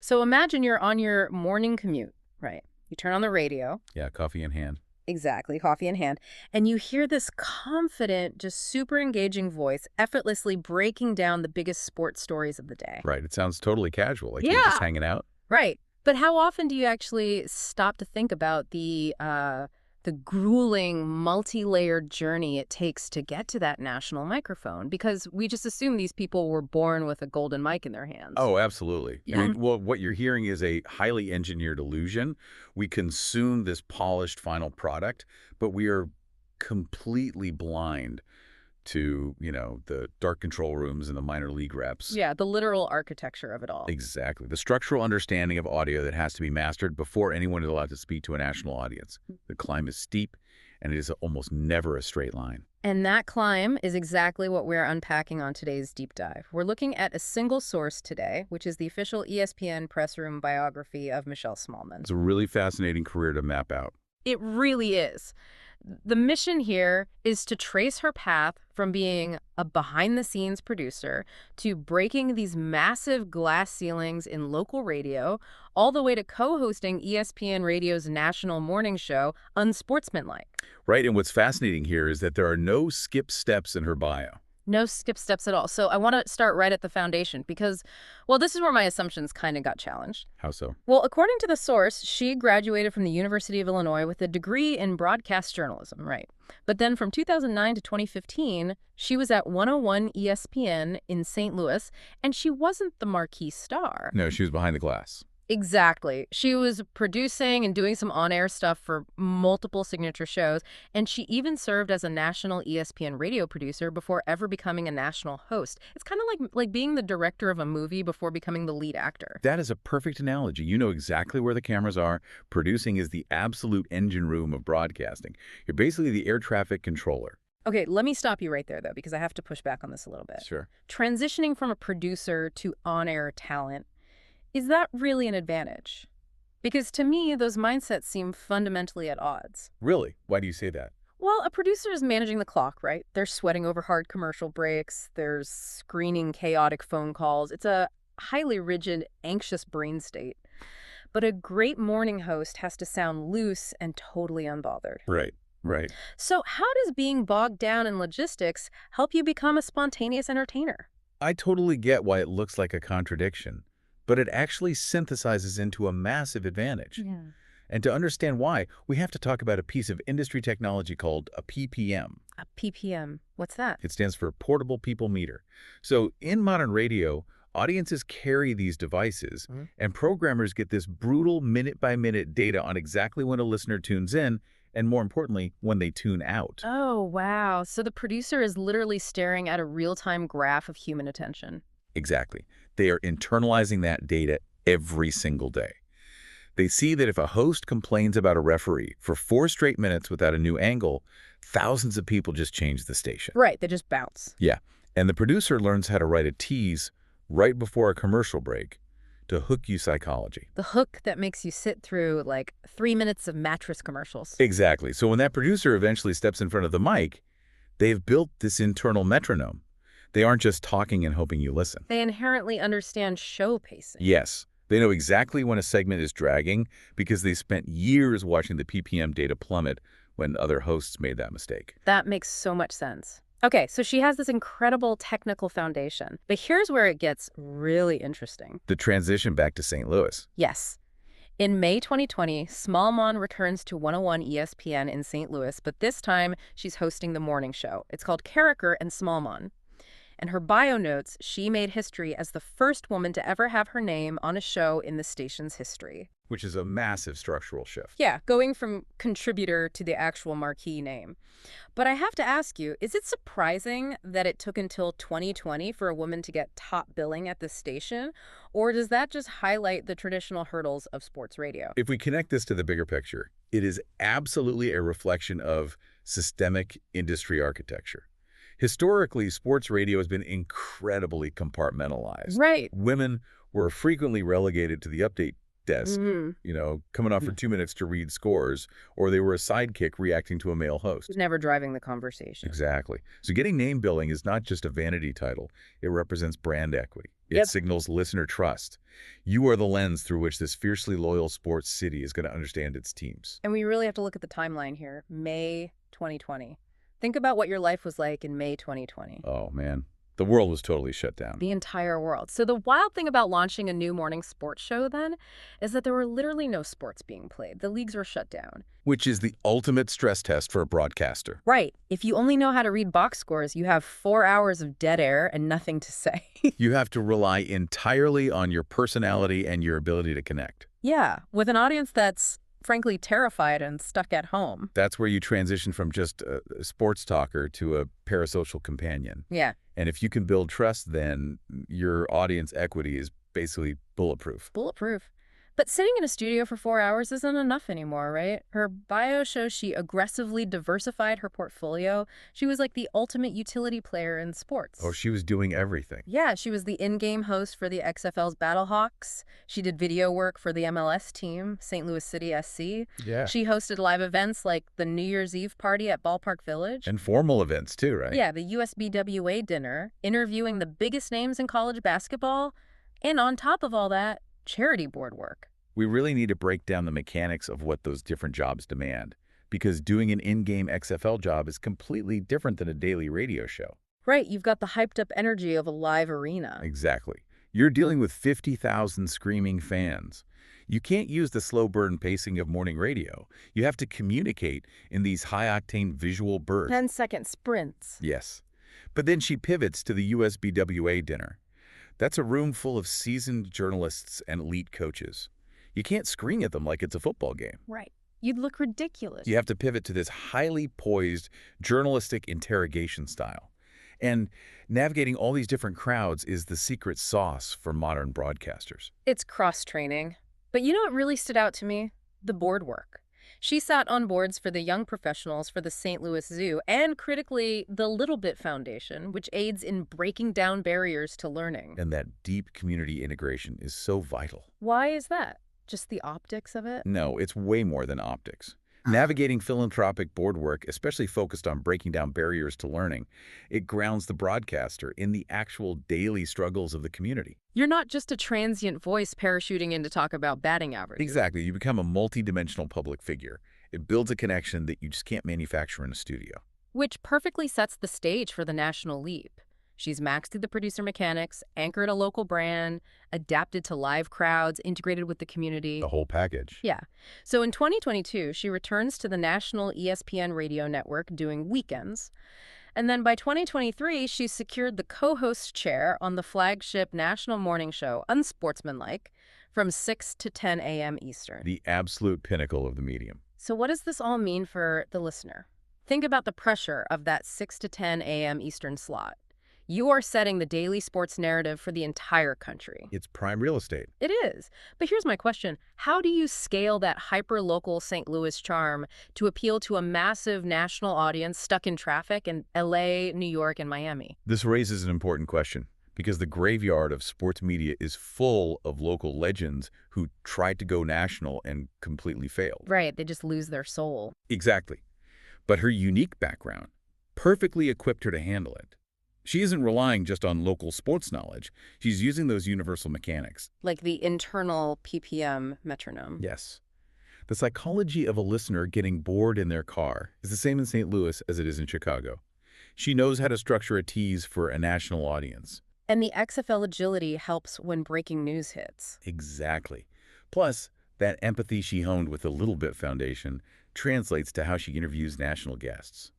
So imagine you're on your morning commute, right? You turn on the radio. Yeah, coffee in hand. Exactly, coffee in hand. And you hear this confident, just super engaging voice effortlessly breaking down the biggest sports stories of the day. Right. It sounds totally casual, like you're just Yeah. hanging out. Right. But how often do you actually stop to think about the grueling, multi-layered journey it takes to get to that national microphone? Because we just assume these people were born with a golden mic in their hands. Oh, absolutely. I Yeah. mean, well, what you're hearing is a highly engineered illusion. We consume this polished final product, but we are completely blind to, the dark control rooms and the minor league reps. Yeah, the literal architecture of it all. Exactly. The structural understanding of audio that has to be mastered before anyone is allowed to speak to a national audience. The climb is steep, and it is almost never a straight line. And that climb is exactly what we're unpacking on today's deep dive. We're looking at a single source today, which is the official ESPN press room biography of Michelle Smallmon. It's a really fascinating career to map out. It really is. The mission here is to trace her path from being a behind-the-scenes producer to breaking these massive glass ceilings in local radio, all the way to co-hosting ESPN Radio's national morning show, Unsportsmanlike. Right, and what's fascinating here is that there are no skip steps in her bio. No skip steps at all. So I want to start right at the foundation because, well, this is where my assumptions kind of got challenged. How so? Well, according to the source, she graduated from the University of Illinois with a degree in broadcast journalism, right? But then from 2009 to 2015, she was at 101 ESPN in St. Louis, and she wasn't the marquee star. No, she was behind the glass. Exactly. She was producing and doing some on-air stuff for multiple signature shows, and she even served as a national ESPN radio producer before ever becoming a national host. It's kind of like being the director of a movie before becoming the lead actor. That is a perfect analogy. You know exactly where the cameras are. Producing is the absolute engine room of broadcasting. You're basically the air traffic controller. Okay, let me stop you right there, though, because I have to push back on this a little bit. Sure. Transitioning from a producer to on-air talent, is that really an advantage? Because to me, those mindsets seem fundamentally at odds. Really? Why do you say that? Well, a producer is managing the clock, right? They're sweating over hard commercial breaks. There's screening chaotic phone calls. It's a highly rigid, anxious brain state. But a great morning host has to sound loose and totally unbothered. Right. Right. So how does being bogged down in logistics help you become a spontaneous entertainer? I totally get why it looks like a contradiction, but it actually synthesizes into a massive advantage. Yeah. And to understand why, we have to talk about a piece of industry technology called a PPM. A PPM. What's that? It stands for Portable People Meter. So in modern radio, audiences carry these devices, and programmers get this brutal minute-by-minute data on exactly when a listener tunes in, and more importantly, when they tune out. Oh, wow. So the producer is literally staring at a real-time graph of human attention. Exactly. They are internalizing that data every single day. They see that if a host complains about a referee for 4 straight minutes without a new angle, thousands of people just change the station. Right, they just bounce. Yeah, and the producer learns how to write a tease right before a commercial break to hook you psychology. The hook that makes you sit through, like, 3 minutes of mattress commercials. Exactly. So when that producer eventually steps in front of the mic, they've built this internal metronome. They aren't just talking and hoping you listen. They inherently understand show pacing. Yes, they know exactly when a segment is dragging because they spent years watching the PPM data plummet when other hosts made that mistake. That makes so much sense. Okay, so she has this incredible technical foundation. But here's where it gets really interesting. The transition back to St. Louis. Yes. In May 2020, Smallmon returns to 101 ESPN in St. Louis, but this time she's hosting the morning show. It's called Carricker and Smallmon. And her bio notes, she made history as the first woman to ever have her name on a show in the station's history. Which is a massive structural shift. Yeah, going from contributor to the actual marquee name. But I have to ask you, is it surprising that it took until 2020 for a woman to get top billing at this station? Or does that just highlight the traditional hurdles of sports radio? If we connect this to the bigger picture, it is absolutely a reflection of systemic industry architecture. Historically, sports radio has been incredibly compartmentalized. Right. Women were frequently relegated to the update desk, coming off for 2 minutes to read scores, or they were a sidekick reacting to a male host. Never driving the conversation. Exactly. So getting name billing is not just a vanity title. It represents brand equity. It signals listener trust. You are the lens through which this fiercely loyal sports city is going to understand its teams. And we really have to look at the timeline here. May 2020. Think about what your life was like in May 2020. Oh, man. The world was totally shut down. The entire world. So the wild thing about launching a new morning sports show then is that there were literally no sports being played. The leagues were shut down. Which is the ultimate stress test for a broadcaster. Right. If you only know how to read box scores, you have 4 hours of dead air and nothing to say. You have to rely entirely on your personality and your ability to connect. Yeah, with an audience that's frankly terrified and stuck at home. That's where you transition from just a sports talker to a parasocial companion. Yeah. And if you can build trust, then your audience equity is basically bulletproof. Bulletproof. But sitting in a studio for 4 hours isn't enough anymore, right? Her bio shows she aggressively diversified her portfolio. She was like the ultimate utility player in sports. Oh, she was doing everything. Yeah, she was the in-game host for the XFL's Battlehawks. She did video work for the MLS team, St. Louis City SC. Yeah. She hosted live events like the New Year's Eve party at Ballpark Village. And formal events too, right? Yeah, the USBWA dinner, interviewing the biggest names in college basketball. And on top of all that, charity board work. We really need to break down the mechanics of what those different jobs demand, because doing an in-game XFL job is completely different than a daily radio show. Right, you've got the hyped-up energy of a live arena. Exactly. You're dealing with 50,000 screaming fans. You can't use the slow burn pacing of morning radio. You have to communicate in these high-octane visual bursts. 10-second sprints. Yes. But then she pivots to the USBWA dinner. That's a room full of seasoned journalists and elite coaches. You can't scream at them like it's a football game. Right. You'd look ridiculous. You have to pivot to this highly poised journalistic interrogation style. And navigating all these different crowds is the secret sauce for modern broadcasters. It's cross-training. But you know what really stood out to me? The board work. She sat on boards for the young professionals for the St. Louis Zoo and, critically, the Little Bit Foundation, which aids in breaking down barriers to learning. And that deep community integration is so vital. Why is that? Just the optics of it? No, it's way more than optics. Navigating philanthropic board work, especially focused on breaking down barriers to learning, it grounds the broadcaster in the actual daily struggles of the community. You're not just a transient voice parachuting in to talk about batting average. Exactly. You become a multidimensional public figure. It builds a connection that you just can't manufacture in a studio. Which perfectly sets the stage for the national leap. She's mastered the producer mechanics, anchored a local brand, adapted to live crowds, integrated with the community. The whole package. Yeah. So in 2022, she returns to the national ESPN radio network doing weekends. And then by 2023, she's secured the co-host chair on the flagship national morning show, Unsportsmanlike, from 6 to 10 a.m. Eastern. The absolute pinnacle of the medium. So what does this all mean for the listener? Think about the pressure of that 6 to 10 a.m. Eastern slot. You are setting the daily sports narrative for the entire country. It's prime real estate. It is. But here's my question. How do you scale that hyper-local St. Louis charm to appeal to a massive national audience stuck in traffic in LA, New York, and Miami? This raises an important question, because the graveyard of sports media is full of local legends who tried to go national and completely failed. Right. They just lose their soul. Exactly. But her unique background perfectly equipped her to handle it. She isn't relying just on local sports knowledge. She's using those universal mechanics. Like the internal PPM metronome. Yes. The psychology of a listener getting bored in their car is the same in St. Louis as it is in Chicago. She knows how to structure a tease for a national audience. And the XFL agility helps when breaking news hits. Exactly. Plus, that empathy she honed with the Little Bit Foundation translates to how she interviews national guests.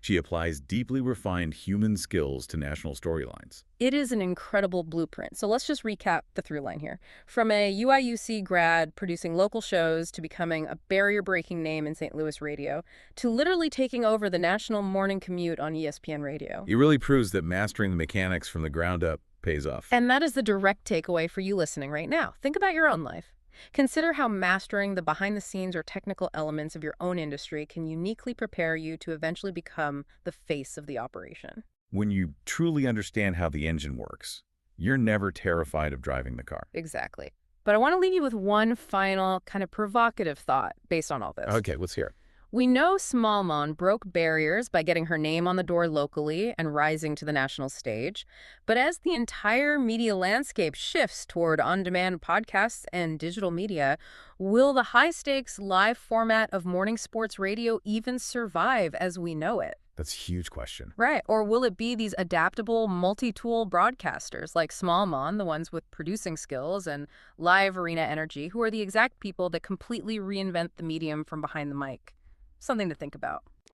She applies deeply refined human skills to national storylines. It is an incredible blueprint. So let's just recap the through line here. From a UIUC grad producing local shows to becoming a barrier-breaking name in St. Louis radio to literally taking over the national morning commute on ESPN radio. It really proves that mastering the mechanics from the ground up pays off. And that is the direct takeaway for you listening right now. Think about your own life. Consider how mastering the behind-the-scenes or technical elements of your own industry can uniquely prepare you to eventually become the face of the operation. When you truly understand how the engine works, you're never terrified of driving the car. Exactly. But I want to leave you with one final kind of provocative thought based on all this. Okay, let's hear it. We know Smallmon broke barriers by getting her name on the door locally and rising to the national stage. But as the entire media landscape shifts toward on-demand podcasts and digital media, will the high-stakes live format of morning sports radio even survive as we know it? That's a huge question. Right. Or will it be these adaptable, multi-tool broadcasters like Smallmon, the ones with producing skills and live arena energy, who are the exact people that completely reinvent the medium from behind the mic? Something to think about.